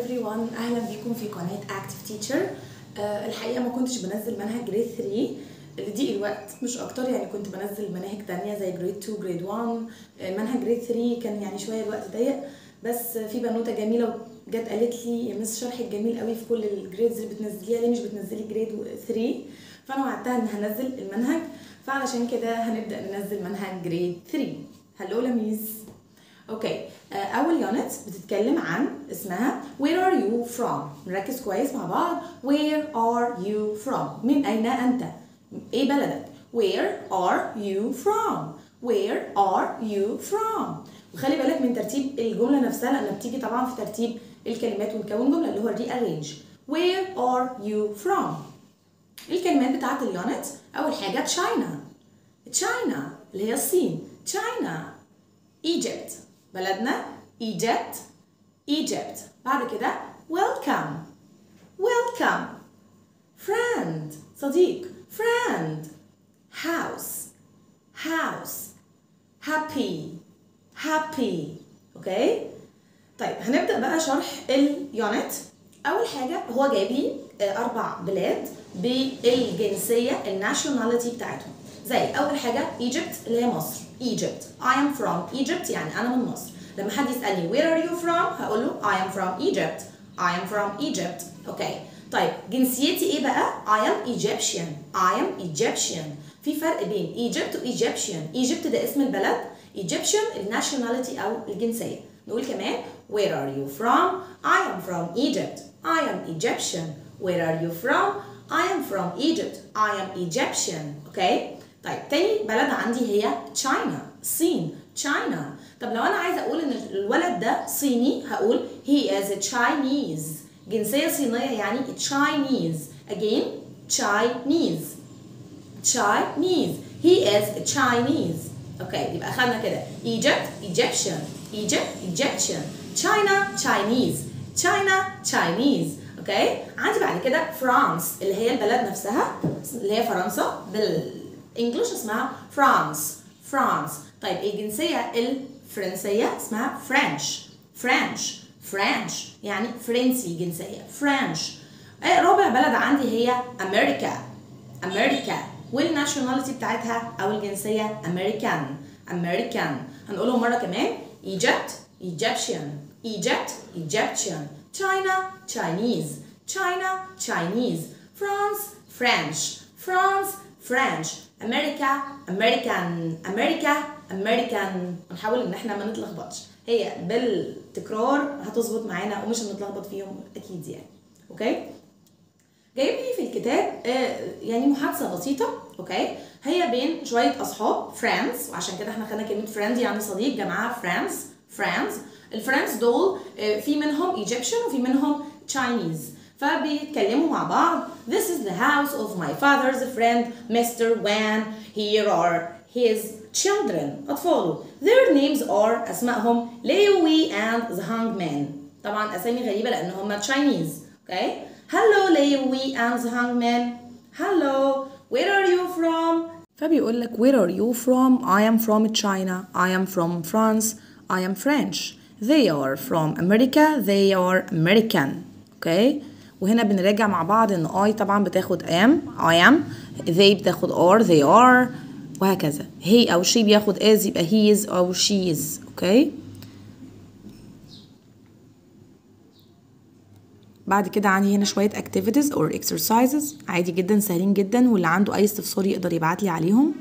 everyone، اهلا بيكم في قناه Active Teacher. الحقيقه ما كنتش بنزل منهج جريد 3 لضيق الوقت مش اكتر، يعني كنت بنزل مناهج تانية زي جريد 2 جريد 1. منهج جريد 3 كان يعني شويه الوقت ضيق، بس في بنوته جميله جت قالت لي يا مس شرحك جميل قوي في كل الجريدز اللي بتنزليها، ليه مش بتنزلي جريد 3؟ فانا وعدتها ان هنزل المنهج، فعلشان كده هنبدا ننزل منهج جريد 3. هلو لميس. اوكي، اول يونت بتتكلم عن اسمها where are you from. نركز كويس مع بعض. where are you from، من اين انت، ايه بلدك. where are you from، where are you from. وخلي بالك من ترتيب الجمله نفسها لانها بتيجي طبعا في ترتيب الكلمات ونكون جمله اللي هو rearrange. where are you from. الكلمات بتاعت اليونت، اول حاجه China اللي هي الصين. China. Egypt بلدنا Egypt. بعد كده welcome. friend صديق friend. house. happy. اوكي، طيب هنبدأ بقى شرح اليونت. أول حاجة هو جايب لي 4 بلاد بالجنسية الناشوناليتي بتاعتهم، زي أول حاجة Egypt اللي هي مصر. Egypt. I am from Egypt يعني أنا من مصر. لما حد يسألني where are you from هقول له I am from Egypt. I am from Egypt. اوكي، طيب جنسيتي ايه بقى؟ I am Egyptian. في فرق بين Egypt و Egyptian. Egypt ده اسم البلد، Egyptian الناشوناليتي أو الجنسية. نقول كمان where are you from؟ I am from Egypt. I am Egyptian. Where are you from؟ I am from Egypt. I am Egyptian. اوكي، طيب تاني بلد عندي هي China، الصين. China. طب لو انا عايزه اقول ان الولد ده صيني هقول he is a Chinese. جنسيه صينيه يعني Chinese. Again Chinese. He is a Chinese. اوكي، يبقى اخدنا كده Egyptian. Chinese. اوكي، عندي بعد كده فرانس اللي هي البلد نفسها اللي هي فرنسا، بالانجلش اسمها فرانس. طيب الجنسيه الفرنسيه اسمها فرنش يعني فرنسي جنسيه فرنش. رابع بلد عندي هي امريكا والناشوناليتي بتاعتها او الجنسيه امريكان. هنقولهم مره كمان Egyptian. China Chinese. France. American. هنحاول ان احنا ما نتلخبطش، هي بالتكرار هتظبط معانا ومش هنتلخبط فيهم اكيد يعني. اوكي، جايب لي في الكتاب يعني محادثه بسيطه. اوكي، هي بين شويه اصحاب friends، وعشان كده احنا خدنا كلمه friend يعني صديق، جماعه friends. الفريندز دول في منهم Egyptian وفي منهم Chinese، فبيتكلموا مع بعض. This is the house of my father's friend Mr. Wan. Here are his children. أطفاله. Their names are أسمائهم Leowi and the Hangman. طبعا أسامي غريبة لأن هم Chinese. Okay. Hello Leowi and the Hangman. Hello. Where are you from? فبيقول لك where are you from? I am from China. I am from France. I am French. They are from America. They are American. Okay. وهنا بنراجع مع بعض ان I طبعا بتاخد I am. They بتاخد are. They are. وهكذا. he أو she بياخد is يبقى he is أو she is. okay. بعد كده عندي هنا شوية activities or exercises عادي جدا سهلين جدا، واللي عنده أي استفسار يقدر يبعت لي عليهم.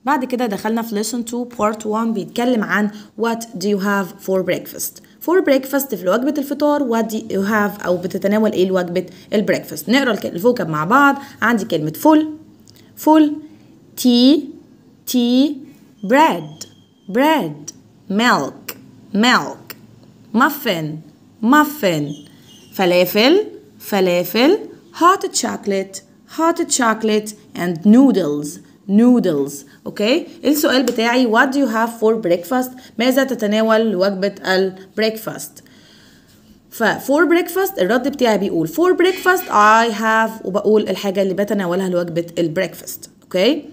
بعد كده دخلنا في lesson 2 part 1 بيتكلم عن what do you have for breakfast. for breakfast في وجبة الفطار what do you have أو بتتناول إيه وجبة البريكفاست. نقرأ الفوكاب مع بعض. عندي كلمة full tea bread milk muffin falafel hot chocolate and noodles. اوكي، السؤال بتاعي what do you have for breakfast، ماذا تتناول لوجبة البريكفاست. for breakfast الرد بتاعي بيقول for breakfast I have، وبقول الحاجة اللي بتناولها لوجبة البريكفاست. اوكي،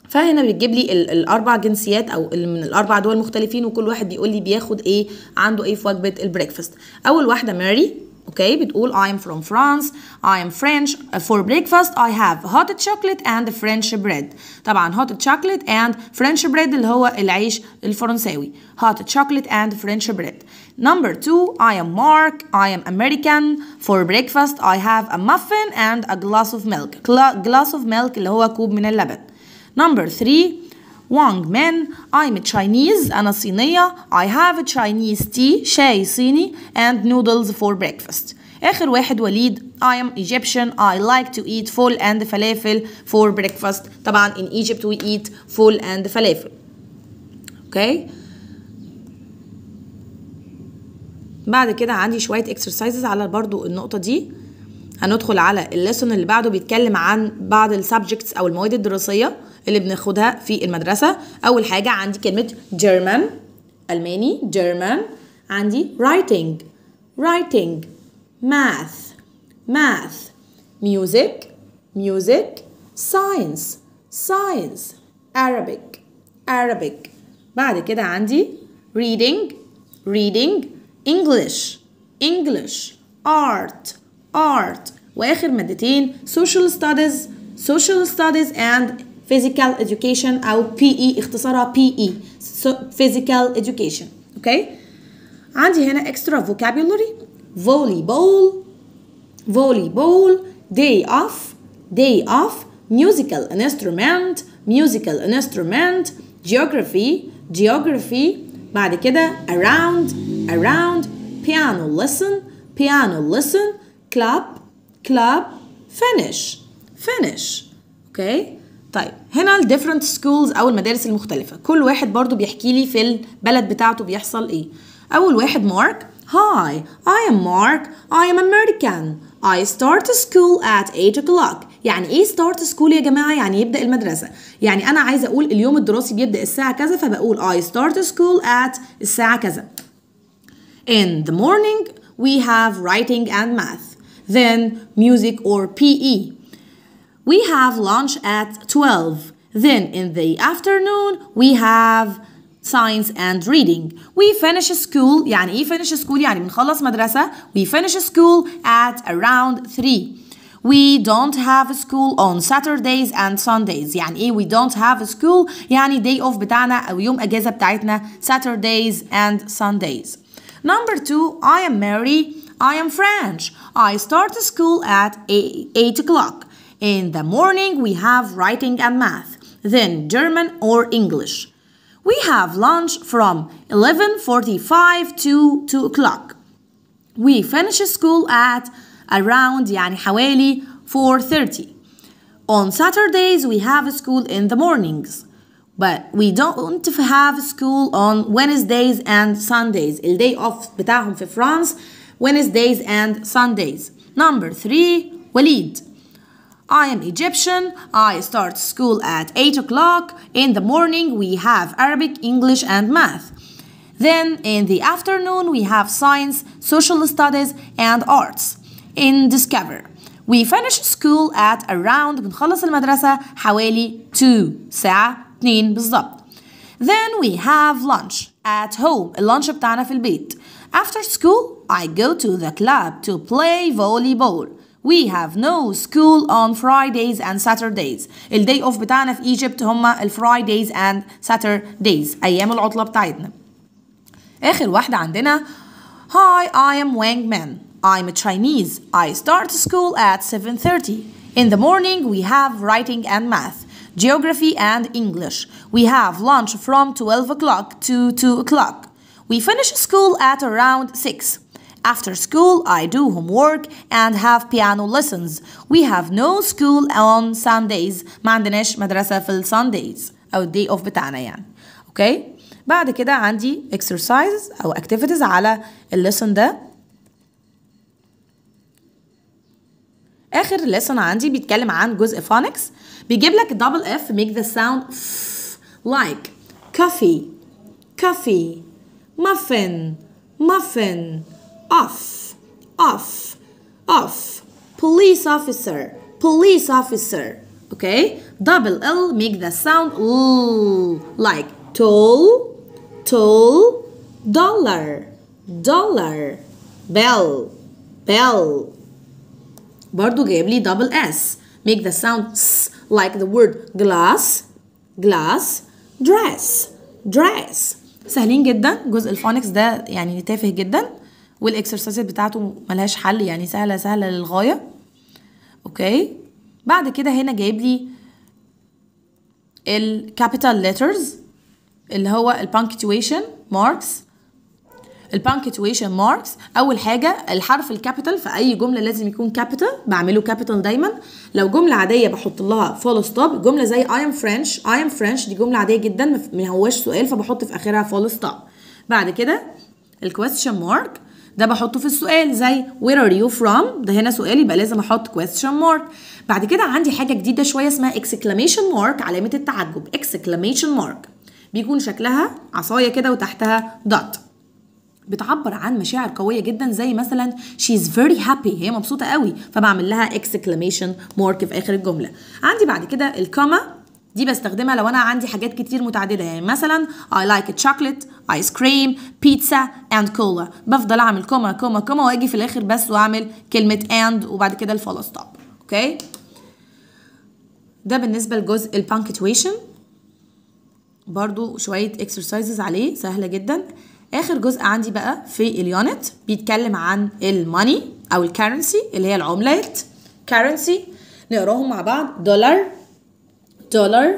فهنا بتجيب لي الاربع جنسيات او من الاربع دول مختلفين، وكل واحد بيقول لي بياخد ايه، عنده ايه في وجبه البريكفاست. اول واحده ماري، اوكي، بتقول I am from France, I am French, for breakfast I have hot chocolate and French bread. طبعا hot chocolate and French bread اللي هو العيش الفرنساوي. hot chocolate and French bread. Number 2, I am Mark, I am American, for breakfast I have a muffin and a glass of milk. glass of milk اللي هو كوب من اللبن. Number 3, Wang Min, I'm a Chinese, أنا صينية. I have a Chinese tea, شاي صيني, and noodles for breakfast. آخر واحد وليد, I am Egyptian, I like to eat full and falafel for breakfast. طبعا in Egypt we eat full and falafel. Okay. بعد كده عندي شوية exercises على برضو النقطة دي. هندخل على الليسون اللي بعده بيتكلم عن بعض السبجكتس أو المواد الدراسية اللي بناخدها في المدرسة. أول حاجة عندي كلمة German ألماني German، عندي writing math music science Arabic. بعد كده عندي reading English art وآخر مادتين social studies and physical education أو PE، اختصارها PE physical education. okay. عندي هنا extra vocabulary volleyball day off musical instrument geography. بعد كده around piano lesson club finish. okay. طيب هنا ال different schools أو المدارس المختلفة، كل واحد برضو بيحكي لي في البلد بتاعته بيحصل إيه. أول واحد مارك. Hi, I am Mark. I am American. I start school at 8 o'clock. يعني إيه start school يا جماعة؟ يعني يبدأ المدرسة. يعني أنا عايزة أقول اليوم الدراسي بيبدأ الساعة كذا، فبقول I start school at الساعة كذا. In the morning we have writing and math. Then music or PE. We have lunch at 12. Then in the afternoon we have science and reading. We finish school. يعني إيه finish school؟ يعني بنخلص مدرسة. We finish school at around 3. We don't have school on Saturdays and Sundays. يعني إيه we don't have school؟ يعني day off بتاعنا أو يوم أجازة بتاعتنا Saturdays and Sundays. Number 2, I am Mary. I am French. I start school at 8 o'clock. In the morning we have writing and math. Then German or English. We have lunch from 11:45 to 2 o'clock. We finish school at around يعني حوالي 4:30. On Saturdays we have school in the mornings. But we don't have school on Wednesdays and Sundays. The day off بتاعهم في France Wednesdays and Sundays. Number 3, Walid. I am Egyptian. I start school at 8 o'clock. In the morning we have Arabic, English and math. Then in the afternoon we have science, social studies and arts. In Discover. We finish school at around بنخلص المدرسة حوالي 2 ساعة 2 بالضبط. Then we have lunch at home. اللانش بتاعنا في البيت. After school I go to the club to play volleyball. We have no school on Fridays and Saturdays. The day off بتاعنا في Egypt هما ال Fridays and Saturdays، أيام العطلة بتاعتنا. آخر واحدة عندنا Hi, I am Wang Min. I'm a Chinese. I start school at 7:30. In the morning we have writing and math, geography and English. We have lunch from 12 o'clock to 2 o'clock. We finish school at around 6. After school, I do homework and have piano lessons. We have no school on Sundays. ما عندناش مدرسة في Sundays أو day off بتاعنا يعني. Okay? بعد كده عندي exercises أو activities على الليسون ده. آخر lesson عندي بيتكلم عن جزء phonics. بيجيب لك double F make the sound F like coffee, muffin, off, police officer, Okay, double L make the sound L, like tall, tall, dollar, dollar, bell, bell. برضو جايب لي double S make the sound S, like the word glass, glass, dress, dress. سهلين جدا. جزء الفونكس ده يعني تافه جدا، والاكسرسايزات بتاعته ملهاش حل، يعني سهله سهله للغايه. اوكي، بعد كده هنا جايب لي الكابيتال ليترز اللي هو البانكتويشن ماركس. البانكتويشن ماركس اول حاجه الحرف الكابيتال في اي جمله لازم يكون كابيتال، بعمله كابيتال دايما. لو جمله عاديه بحط لها فول ستوب. جمله زي I am French، I am French دي جمله عاديه جدا ما هواش سؤال، فبحط في اخرها فول ستوب. بعد كده الكويستشن مارك ده بحطه في السؤال زي where are you from، ده هنا سؤال يبقى لازم احط question mark. بعد كده عندي حاجه جديده شويه اسمها exclamation mark، علامه التعجب. exclamation mark بيكون شكلها عصايه كده وتحتها dot، بتعبر عن مشاعر قويه جدا، زي مثلا she's very happy، هي مبسوطه قوي، فبعمل لها exclamation mark في اخر الجمله. عندي بعد كده الكوما دي بستخدمها لو انا عندي حاجات كتير متعدده، يعني مثلا I like chocolate, ice cream, pizza and cola، بفضل اعمل كوما كوما كوما واجي في الاخر بس واعمل كلمه and وبعد كده الفول ستوب. اوكي، ده بالنسبه لجزء البانكتويشن. برضو شويه exercises عليه سهله جدا. اخر جزء عندي بقى في اليونت بيتكلم عن الماني او الكارنسي اللي هي العملات. كارنسي نقراهم مع بعض: دولار، dollar,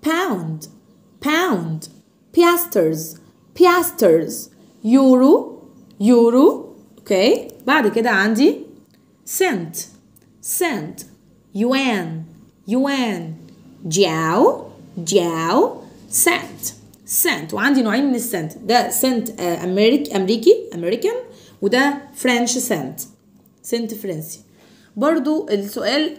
pound, pound, piasters, piasters, euro, euro. اوكي، بعد كده عندي cent, cent, yuan, yuan, jiao, jiao, cent, cent. وعندي نوعين من السنت، ده سنت امريكان، وده فرنش سنت، سنت فرنسي. برضو السؤال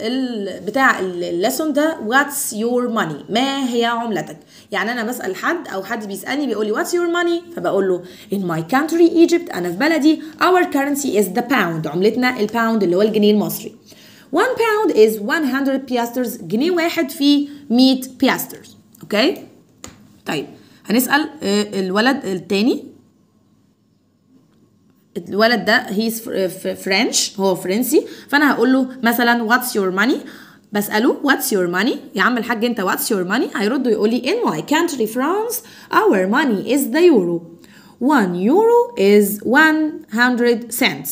بتاع الليسون ده what's your money، ما هي عملتك. يعني انا بسأل حد او حد بيسألني بيقول لي what's your money، فبقول له in my country Egypt، انا في بلدي our currency is the pound، عملتنا الباوند اللي هو الجنيه المصري. 1 pound is 100 piasters، جنيه واحد فيه 100 piasters. اوكي، طيب هنسأل الولد التاني. الولد ده he's French، هو فرنسي، فانا هقول له مثلا what's your money، بسأله what's your money يا عم الحاج انت what's your money، هيرد ويقول لي in my country France our money is the euro، 1 euro is 100 cents.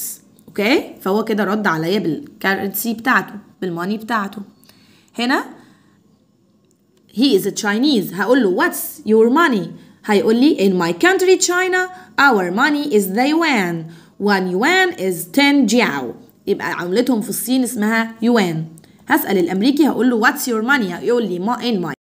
اوكي، فهو كده رد عليا بالكارنسي بتاعته، بالماني بتاعته. هنا he is a Chinese، هقول له what's your money، هيقول لي in my country China our money is the yuan، 1 yuan is 10 jiao، يبقى عملتهم في الصين اسمها يوان. هسأل الأمريكي هقول له what's your money، هيقول لي in my